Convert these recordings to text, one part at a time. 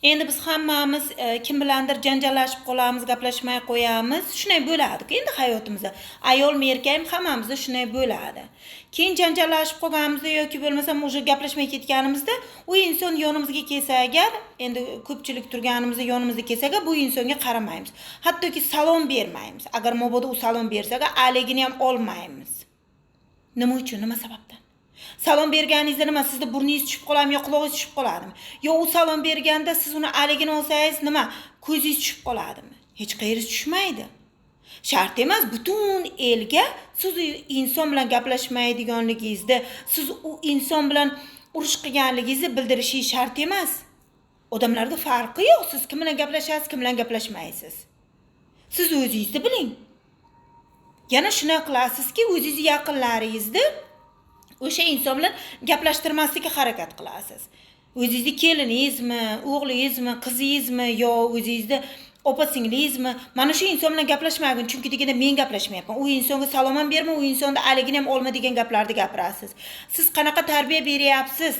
Endi biz hammamiz kim bilandir janjallashib qolamiz, gaplashmay qo'yamiz. Shunday bo'ladi-ku endi hayotimizda. Ayolmi, erkakmi hammamizda shunday bo'ladi. Keyin janjallashib qolganimizda yoki bo'lmasa o'sha gaplashmay ketganimizda u inson yonimizga kelsa agar, endi ko'pchilik turganimizda yonimizga kelsa agar bu insonga qaramaymiz. Hattoki salom bermaymiz. Agar mabodo u salom bersa, aligini ham olmaymiz. Nima uchun, nima sababdan? Salom berganingizda nima, sizda burningiz tushib qoladimi yo qulog'ingiz tushib qoladimi? Yo u salom berganda siz uni aligini olsangiz nima, ko'zingiz tushib qoladimi? Hech qayeringiz tushmaydi. Shart emas, butun elga siz inson bilan gaplashmaydiganligingizni, siz u inson bilan urush qilganligingizni bildirishingiz shart emas. Odamlarda farqi yo'q, siz kim bilan gaplashasiz, kim bilan gaplashmaysiz. Siz o'zingizni biling. Yana shunday qilasizki, o'zingizni yaqinlaringizni o'sha inson bilan gaplashtirmaslikka harakat qilasiz. O'zingizni keliningizmi, o'g'lingizmi, qizingizmi yo o'zingizni opa-singlingizmi, mana shu inson bilan gaplashmagin, chunki deganda men gaplashmayapman. U insonga salom ham berma, u insonda aligini ham olma degan gaplarni gapirasiz. Siz qanaqa tarbiya beryapsiz?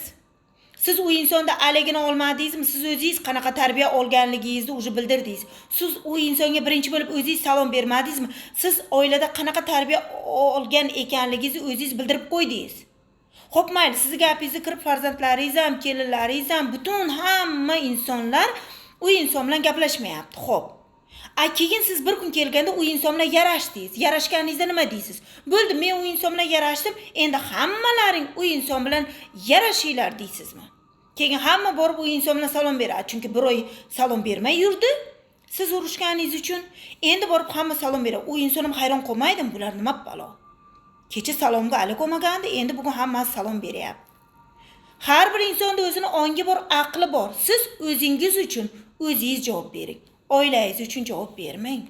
Siz u insonda aligini olmadingizmi? Siz o'zingiz qanaqa tarbiya olganligingizni o'zi bildirdingiz. Siz u insonga birinchi bo'lib o'zingiz salom bermadingizmi? Siz oilada qanaqa tarbiya olgan ekanligingizni o'zingiz bildirib qo'ydingiz. Xo'p, mayli, siz gapingizni kirib farzandlaringiz ham, kelinlaringiz ham, butun hamma insonlar u inson bilan gaplashmayapti. Xo'p. Keyin siz bir kun kelganda u inson bilan yarashdingiz. Yarashganingizda nima deysiz? Bo'ldi, men u inson bilan yarashdim, endi hammalaring u inson bilan yarashinglar deysizmi? Keyin hamma borib u inson bilan salom beradi, chunki bir oy salom bermay yurdi. Siz urushganingiz uchun endi borib hamma salom beradi. U inson ham hayron qolmaydimi, bular nima balo? Kecha salomga alik olmagandi, endi bugun hammasi salom beryapti. Har bir insonda o'zini ongi bor, aqli bor. Siz o'zingiz uchun o'zingiz javob bering. Oilangiz uchun javob bermang.